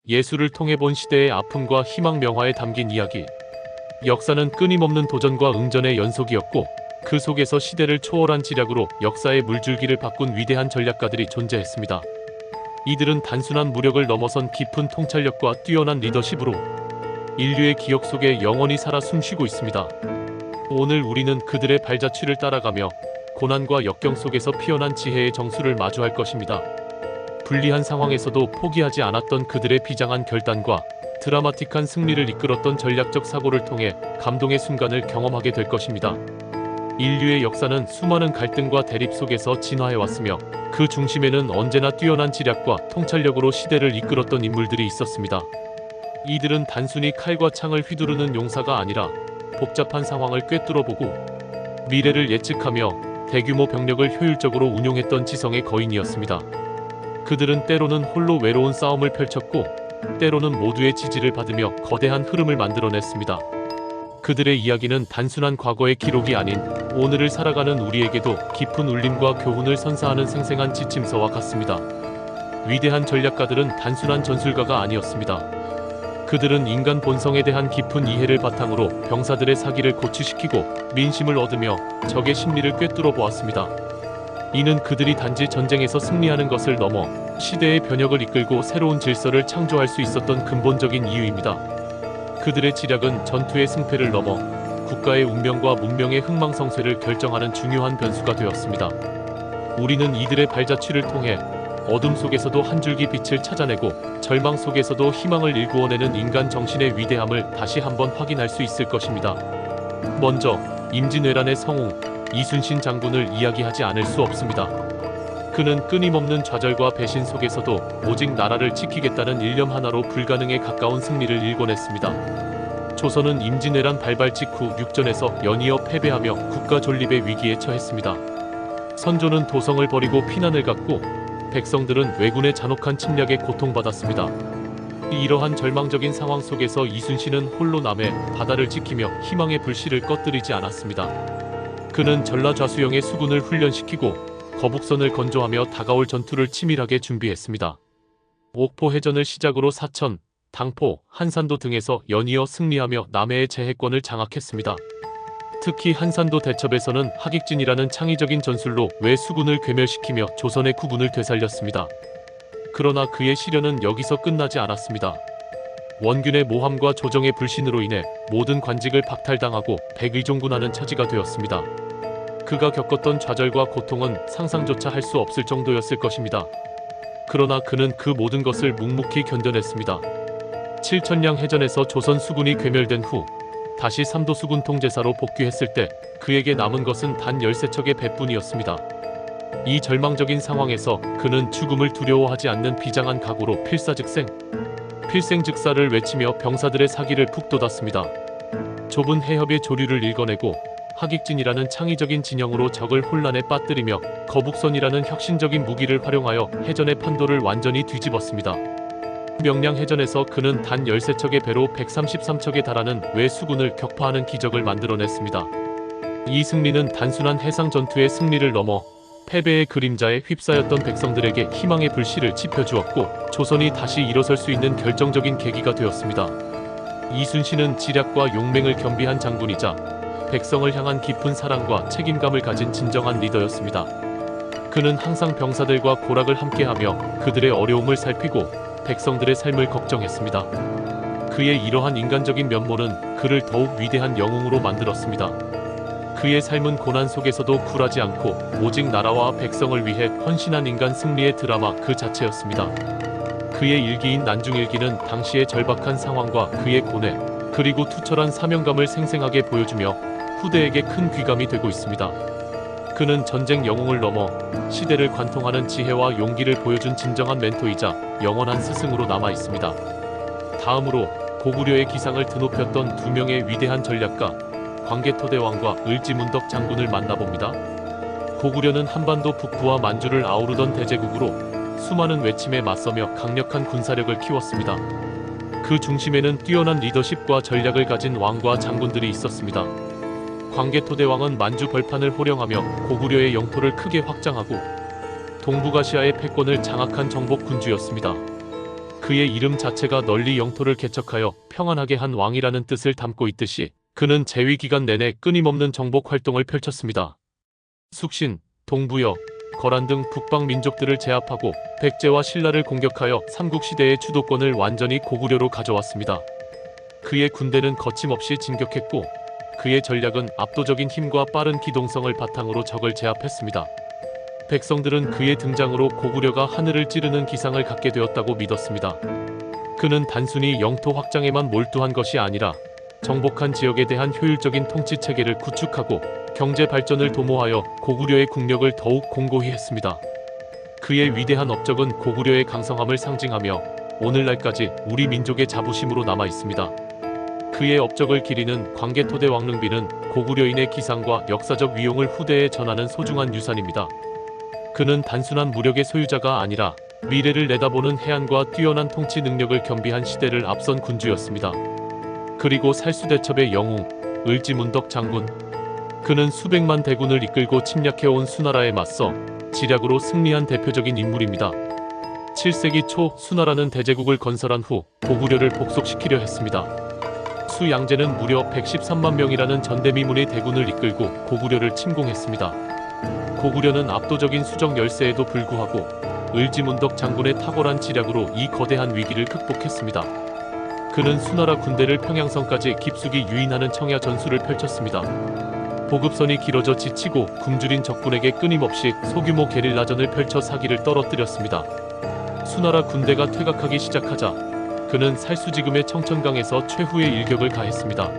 예술을 통해 본 시대의 아픔과 희망 명화에 담긴 이야기. 역사는 끊임없는 도전과 응전의 연속이었고 그 속에서 시대를 초월한 지략으로 역사의 물줄기를 바꾼 위대한 전략가들이 존재했습니다. 이들은 단순한 무력을 넘어선 깊은 통찰력과 뛰어난 리더십으로 인류의 기억 속에 영원히 살아 숨쉬고 있습니다. 오늘 우리는 그들의 발자취를 따라가며 고난과 역경 속에서 피어난 지혜의 정수를 마주할 것입니다. 불리한 상황에서도 포기하지 않았던 그들의 비장한 결단과 드라마틱한 승리를 이끌었던 전략적 사고를 통해 감동의 순간을 경험하게 될 것입니다. 인류의 역사는 수많은 갈등과 대립 속에서 진화해왔으며 그 중심에는 언제나 뛰어난 지략과 통찰력으로 시대를 이끌었던 인물들이 있었습니다. 이들은 단순히 칼과 창을 휘두르는 용사가 아니라 복잡한 상황을 꿰뚫어보고 미래를 예측하며 대규모 병력을 효율적으로 운용했던 지성의 거인이었습니다. 그들은 때로는 홀로 외로운 싸움을 펼쳤고 때로는 모두의 지지를 받으며 거대한 흐름을 만들어냈습니다. 그들의 이야기는 단순한 과거의 기록이 아닌 오늘을 살아가는 우리에게도 깊은 울림과 교훈을 선사하는 생생한 지침서와 같습니다. 위대한 전략가들은 단순한 전술가가 아니었습니다. 그들은 인간 본성에 대한 깊은 이해를 바탕으로 병사들의 사기를 고취시키고 민심을 얻으며 적의 심리를 꿰뚫어 보았습니다. 이는 그들이 단지 전쟁에서 승리하는 것을 넘어 시대의 변혁을 이끌고 새로운 질서를 창조할 수 있었던 근본적인 이유입니다. 그들의 지략은 전투의 승패를 넘어 국가의 운명과 문명의 흥망성쇠를 결정하는 중요한 변수가 되었습니다. 우리는 이들의 발자취를 통해 어둠 속에서도 한 줄기 빛을 찾아내고 절망 속에서도 희망을 일구어내는 인간 정신의 위대함을 다시 한번 확인할 수 있을 것입니다. 먼저 임진왜란의 성웅 이순신 장군을 이야기하지 않을 수 없습니다. 그는 끊임없는 좌절과 배신 속에서도 오직 나라를 지키겠다는 일념 하나로 불가능에 가까운 승리를 일궈냈습니다. 조선은 임진왜란 발발 직후 육전에서 연이어 패배하며 국가 존립의 위기에 처했습니다. 선조는 도성을 버리고 피난을 갔고 백성들은 왜군의 잔혹한 침략에 고통받았습니다. 이러한 절망적인 상황 속에서 이순신은 홀로 남해 바다를 지키며 희망의 불씨를 꺼뜨리지 않았습니다. 그는 전라좌수영의 수군을 훈련시키고 거북선을 건조하며 다가올 전투를 치밀하게 준비했습니다. 옥포해전을 시작으로 사천, 당포, 한산도 등에서 연이어 승리하며 남해의 제해권을 장악했습니다. 특히 한산도 대첩에서는 하객진이라는 창의적인 전술로 왜수군을 괴멸시키며 조선의 국운을 되살렸습니다. 그러나 그의 시련은 여기서 끝나지 않았습니다. 원균의 모함과 조정의 불신으로 인해 모든 관직을 박탈당하고 백의종군하는 처지가 되었습니다. 그가 겪었던 좌절과 고통은 상상조차 할 수 없을 정도였을 것입니다. 그러나 그는 그 모든 것을 묵묵히 견뎌냈습니다. 칠천량 해전에서 조선 수군이 괴멸된 후 다시 삼도수군 통제사로 복귀했을 때 그에게 남은 것은 단 13척의 배뿐이었습니다. 이 절망적인 상황에서 그는 죽음을 두려워하지 않는 비장한 각오로 필생즉사를 외치며 병사들의 사기를 푹 돋았습니다. 좁은 해협의 조류를 읽어내고 하객진이라는 창의적인 진영으로 적을 혼란에 빠뜨리며 거북선이라는 혁신적인 무기를 활용하여 해전의 판도를 완전히 뒤집었습니다. 명량해전에서 그는 단 13척의 배로 133척에 달하는 왜수군을 격파하는 기적을 만들어냈습니다. 이 승리는 단순한 해상 전투의 승리를 넘어 패배의 그림자에 휩싸였던 백성들에게 희망의 불씨를 지펴주었고 조선이 다시 일어설 수 있는 결정적인 계기가 되었습니다. 이순신은 지략과 용맹을 겸비한 장군이자 백성을 향한 깊은 사랑과 책임감을 가진 진정한 리더였습니다. 그는 항상 병사들과 고락을 함께하며 그들의 어려움을 살피고 백성들의 삶을 걱정했습니다. 그의 이러한 인간적인 면모는 그를 더욱 위대한 영웅으로 만들었습니다. 그의 삶은 고난 속에서도 굴하지 않고 오직 나라와 백성을 위해 헌신한 인간 승리의 드라마 그 자체였습니다. 그의 일기인 난중일기는 당시의 절박한 상황과 그의 고뇌, 그리고 투철한 사명감을 생생하게 보여주며 후대에게 큰 귀감이 되고 있습니다. 그는 전쟁 영웅을 넘어 시대를 관통하는 지혜와 용기를 보여준 진정한 멘토이자 영원한 스승으로 남아 있습니다. 다음으로 고구려의 기상을 드높였던 두 명의 위대한 전략가 광개토대왕과 을지문덕 장군을 만나봅니다. 고구려는 한반도 북부와 만주를 아우르던 대제국으로 수많은 외침에 맞서며 강력한 군사력을 키웠습니다. 그 중심에는 뛰어난 리더십과 전략을 가진 왕과 장군들이 있었습니다. 광개토대왕은 만주 벌판을 호령하며 고구려의 영토를 크게 확장하고 동북아시아의 패권을 장악한 정복 군주였습니다. 그의 이름 자체가 널리 영토를 개척하여 평안하게 한 왕이라는 뜻을 담고 있듯이 그는 재위 기간 내내 끊임없는 정복 활동을 펼쳤습니다. 숙신, 동부여, 거란 등 북방 민족들을 제압하고 백제와 신라를 공격하여 삼국시대의 주도권을 완전히 고구려로 가져왔습니다. 그의 군대는 거침없이 진격했고 그의 전략은 압도적인 힘과 빠른 기동성을 바탕으로 적을 제압했습니다. 백성들은 그의 등장으로 고구려가 하늘을 찌르는 기상을 갖게 되었다고 믿었습니다. 그는 단순히 영토 확장에만 몰두한 것이 아니라 정복한 지역에 대한 효율적인 통치 체계를 구축하고 경제 발전을 도모하여 고구려의 국력을 더욱 공고히 했습니다. 그의 위대한 업적은 고구려의 강성함을 상징하며 오늘날까지 우리 민족의 자부심으로 남아 있습니다. 그의 업적을 기리는 광개토대 왕릉비는 고구려인의 기상과 역사적 위용을 후대에 전하는 소중한 유산입니다. 그는 단순한 무력의 소유자가 아니라 미래를 내다보는 해안과 뛰어난 통치 능력을 겸비한 시대를 앞선 군주였습니다. 그리고 살수대첩의 영웅, 을지문덕 장군. 그는 수백만 대군을 이끌고 침략해온 수나라에 맞서 지략으로 승리한 대표적인 인물입니다. 7세기 초 수나라는 대제국을 건설한 후 고구려를 복속시키려 했습니다. 수양제는 무려 113만 명이라는 전대미문의 대군을 이끌고 고구려를 침공했습니다. 고구려는 압도적인 수적 열세에도 불구하고 을지문덕 장군의 탁월한 지략으로 이 거대한 위기를 극복했습니다. 그는 수나라 군대를 평양성까지 깊숙이 유인하는 청야 전술을 펼쳤습니다. 보급선이 길어져 지치고 굶주린 적군에게 끊임없이 소규모 게릴라전을 펼쳐 사기를 떨어뜨렸습니다. 수나라 군대가 퇴각하기 시작하자 그는 살수지금의 청천강에서 최후의 일격을 가했습니다.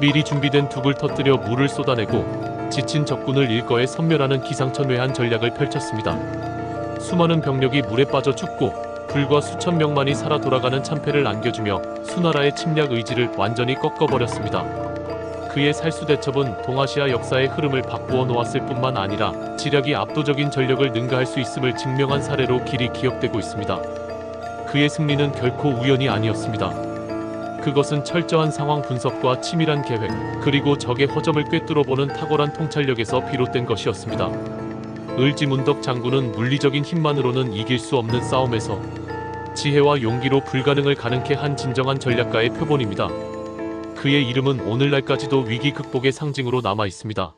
미리 준비된 둑을 터뜨려 물을 쏟아내고 지친 적군을 일거에 섬멸하는 기상천외한 전략을 펼쳤습니다. 수많은 병력이 물에 빠져 죽고 불과 수천 명만이 살아 돌아가는 참패를 안겨주며 수나라의 침략 의지를 완전히 꺾어버렸습니다. 그의 살수대첩은 동아시아 역사의 흐름을 바꾸어 놓았을 뿐만 아니라 지략이 압도적인 전력을 능가할 수 있음을 증명한 사례로 길이 기억되고 있습니다. 그의 승리는 결코 우연이 아니었습니다. 그것은 철저한 상황 분석과 치밀한 계획, 그리고 적의 허점을 꿰뚫어보는 탁월한 통찰력에서 비롯된 것이었습니다. 을지문덕 장군은 물리적인 힘만으로는 이길 수 없는 싸움에서 지혜와 용기로 불가능을 가능케 한 진정한 전략가의 표본입니다. 그의 이름은 오늘날까지도 위기 극복의 상징으로 남아 있습니다.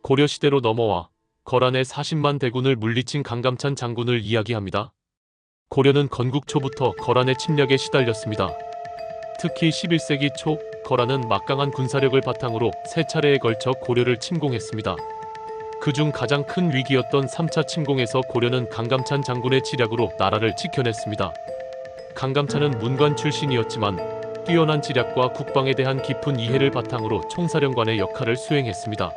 고려시대로 넘어와 거란의 40만 대군을 물리친 강감찬 장군을 이야기합니다. 고려는 건국 초부터 거란의 침략에 시달렸습니다. 특히 11세기 초 거란은 막강한 군사력을 바탕으로 세 차례에 걸쳐 고려를 침공했습니다. 그중 가장 큰 위기였던 3차 침공에서 고려는 강감찬 장군의 지략으로 나라를 지켜냈습니다. 강감찬은 문관 출신이었지만 뛰어난 지략과 국방에 대한 깊은 이해를 바탕으로 총사령관의 역할을 수행했습니다.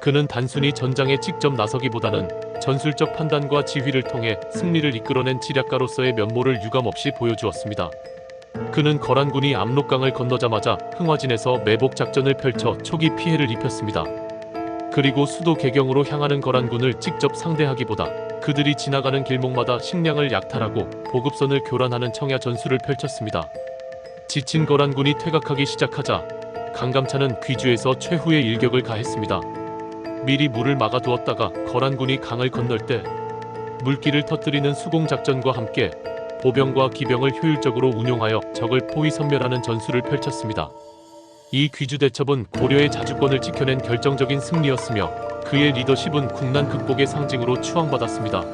그는 단순히 전장에 직접 나서기보다는 전술적 판단과 지휘를 통해 승리를 이끌어낸 지략가로서의 면모를 유감없이 보여주었습니다. 그는 거란군이 압록강을 건너자마자 흥화진에서 매복 작전을 펼쳐 초기 피해를 입혔습니다. 그리고 수도 개경으로 향하는 거란군을 직접 상대하기보다 그들이 지나가는 길목마다 식량을 약탈하고 보급선을 교란하는 청야 전술을 펼쳤습니다. 지친 거란군이 퇴각하기 시작하자 강감찬은 귀주에서 최후의 일격을 가했습니다. 미리 물을 막아두었다가 거란군이 강을 건널 때 물길을 터뜨리는 수공작전과 함께 보병과 기병을 효율적으로 운용하여 적을 포위 섬멸하는 전술을 펼쳤습니다. 이 귀주대첩은 고려의 자주권을 지켜낸 결정적인 승리였으며 그의 리더십은 국난 극복의 상징으로 추앙받았습니다.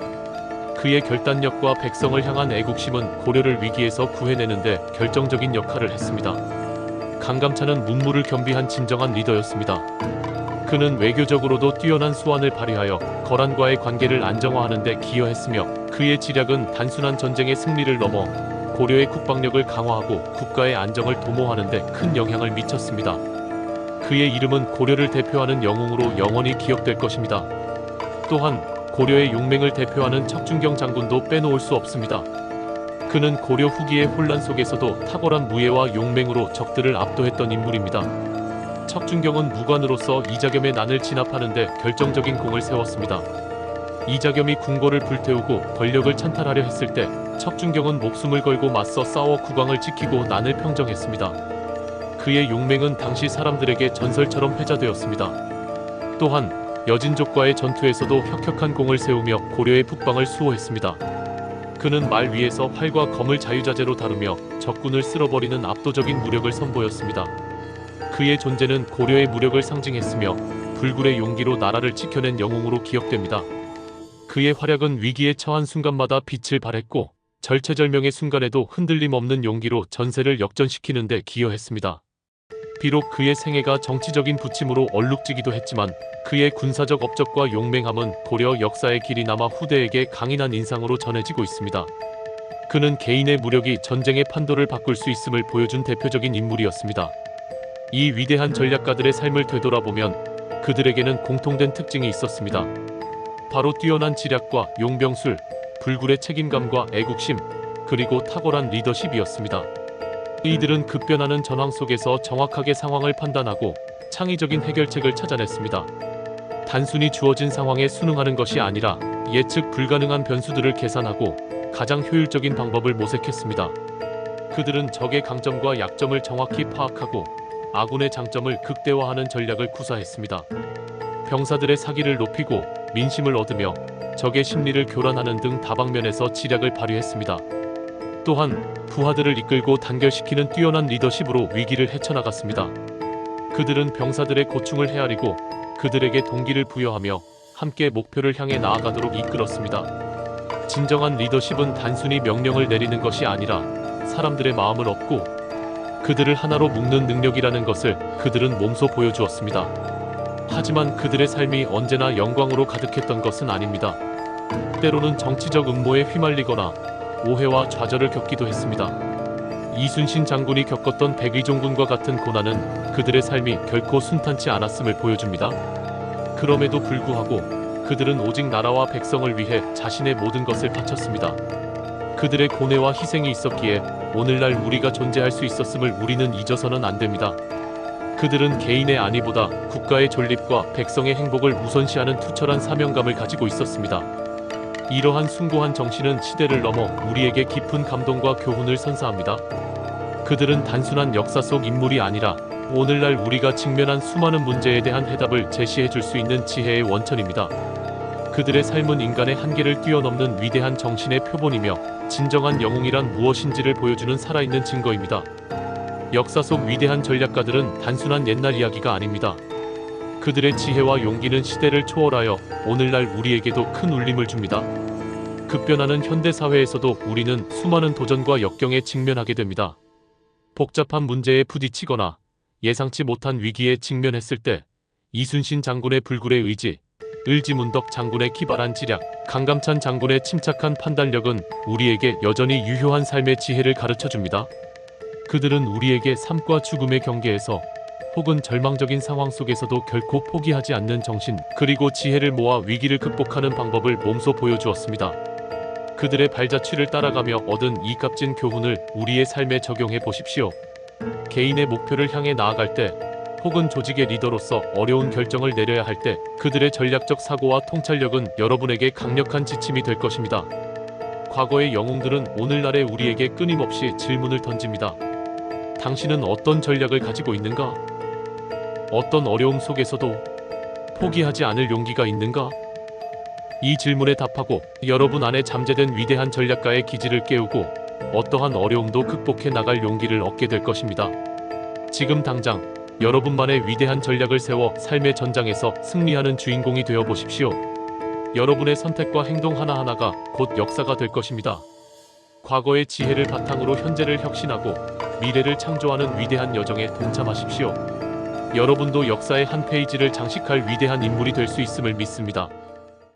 그의 결단력과 백성을 향한 애국심은 고려를 위기에서 구해내는데 결정적인 역할을 했습니다. 강감찬은 문무를 겸비한 진정한 리더였습니다. 그는 외교적으로도 뛰어난 수완을 발휘하여 거란과의 관계를 안정화하는 데 기여했으며 그의 지략은 단순한 전쟁의 승리를 넘어 고려의 국방력을 강화하고 국가의 안정을 도모하는 데 큰 영향을 미쳤습니다. 그의 이름은 고려를 대표하는 영웅으로 영원히 기억될 것입니다. 또한 고려의 용맹을 대표하는 척준경 장군도 빼놓을 수 없습니다. 그는 고려 후기의 혼란 속에서도 탁월한 무예와 용맹으로 적들을 압도했던 인물입니다. 척준경은 무관으로서 이자겸의 난을 진압하는 데 결정적인 공을 세웠습니다. 이자겸이 궁궐을 불태우고 권력을 찬탈하려 했을 때 척준경은 목숨을 걸고 맞서 싸워 국왕을 지키고 난을 평정했습니다. 그의 용맹은 당시 사람들에게 전설처럼 회자되었습니다. 또한 여진족과의 전투에서도 혁혁한 공을 세우며 고려의 북방을 수호했습니다. 그는 말 위에서 활과 검을 자유자재로 다루며 적군을 쓸어버리는 압도적인 무력을 선보였습니다. 그의 존재는 고려의 무력을 상징했으며 불굴의 용기로 나라를 지켜낸 영웅으로 기억됩니다. 그의 활약은 위기에 처한 순간마다 빛을 발했고 절체절명의 순간에도 흔들림 없는 용기로 전세를 역전시키는 데 기여했습니다. 비록 그의 생애가 정치적인 부침으로 얼룩지기도 했지만 그의 군사적 업적과 용맹함은 고려 역사의 길이 남아 후대에게 강인한 인상으로 전해지고 있습니다. 그는 개인의 무력이 전쟁의 판도를 바꿀 수 있음을 보여준 대표적인 인물이었습니다. 이 위대한 전략가들의 삶을 되돌아보면 그들에게는 공통된 특징이 있었습니다. 바로 뛰어난 지략과 용병술, 불굴의 책임감과 애국심, 그리고 탁월한 리더십이었습니다. 이들은 급변하는 전황 속에서 정확하게 상황을 판단하고 창의적인 해결책을 찾아냈습니다. 단순히 주어진 상황에 순응하는 것이 아니라 예측 불가능한 변수들을 계산하고 가장 효율적인 방법을 모색했습니다. 그들은 적의 강점과 약점을 정확히 파악하고 아군의 장점을 극대화하는 전략을 구사했습니다. 병사들의 사기를 높이고 민심을 얻으며 적의 심리를 교란하는 등 다방면에서 지략을 발휘했습니다. 또한 부하들을 이끌고 단결시키는 뛰어난 리더십으로 위기를 헤쳐나갔습니다. 그들은 병사들의 고충을 헤아리고 그들에게 동기를 부여하며 함께 목표를 향해 나아가도록 이끌었습니다. 진정한 리더십은 단순히 명령을 내리는 것이 아니라 사람들의 마음을 얻고 그들을 하나로 묶는 능력이라는 것을 그들은 몸소 보여주었습니다. 하지만 그들의 삶이 언제나 영광으로 가득했던 것은 아닙니다. 때로는 정치적 음모에 휘말리거나 오해와 좌절을 겪기도 했습니다. 이순신 장군이 겪었던 백의종군과 같은 고난은 그들의 삶이 결코 순탄치 않았음을 보여줍니다. 그럼에도 불구하고 그들은 오직 나라와 백성을 위해 자신의 모든 것을 바쳤습니다. 그들의 고뇌와 희생이 있었기에 오늘날 우리가 존재할 수 있었음을 우리는 잊어서는 안 됩니다. 그들은 개인의 안위보다 국가의 존립과 백성의 행복을 우선시하는 투철한 사명감을 가지고 있었습니다. 이러한 숭고한 정신은 시대를 넘어 우리에게 깊은 감동과 교훈을 선사합니다. 그들은 단순한 역사 속 인물이 아니라 오늘날 우리가 직면한 수많은 문제에 대한 해답을 제시해 줄 수 있는 지혜의 원천입니다. 그들의 삶은 인간의 한계를 뛰어넘는 위대한 정신의 표본이며 진정한 영웅이란 무엇인지를 보여주는 살아있는 증거입니다. 역사 속 위대한 전략가들은 단순한 옛날 이야기가 아닙니다. 그들의 지혜와 용기는 시대를 초월하여 오늘날 우리에게도 큰 울림을 줍니다. 급변하는 현대 사회에서도 우리는 수많은 도전과 역경에 직면하게 됩니다. 복잡한 문제에 부딪히거나 예상치 못한 위기에 직면했을 때 이순신 장군의 불굴의 의지, 을지문덕 장군의 기발한 지략, 강감찬 장군의 침착한 판단력은 우리에게 여전히 유효한 삶의 지혜를 가르쳐줍니다. 그들은 우리에게 삶과 죽음의 경계에서 혹은 절망적인 상황 속에서도 결코 포기하지 않는 정신, 그리고 지혜를 모아 위기를 극복하는 방법을 몸소 보여주었습니다. 그들의 발자취를 따라가며 얻은 이 값진 교훈을 우리의 삶에 적용해 보십시오. 개인의 목표를 향해 나아갈 때, 혹은 조직의 리더로서 어려운 결정을 내려야 할 때, 그들의 전략적 사고와 통찰력은 여러분에게 강력한 지침이 될 것입니다. 과거의 영웅들은 오늘날의 우리에게 끊임없이 질문을 던집니다. 당신은 어떤 전략을 가지고 있는가? 어떤 어려움 속에서도 포기하지 않을 용기가 있는가? 이 질문에 답하고 여러분 안에 잠재된 위대한 전략가의 기질을 깨우고 어떠한 어려움도 극복해 나갈 용기를 얻게 될 것입니다. 지금 당장 여러분만의 위대한 전략을 세워 삶의 전장에서 승리하는 주인공이 되어 보십시오. 여러분의 선택과 행동 하나하나가 곧 역사가 될 것입니다. 과거의 지혜를 바탕으로 현재를 혁신하고 미래를 창조하는 위대한 여정에 동참하십시오. 여러분도 역사의 한 페이지를 장식할 위대한 인물이 될 수 있음을 믿습니다.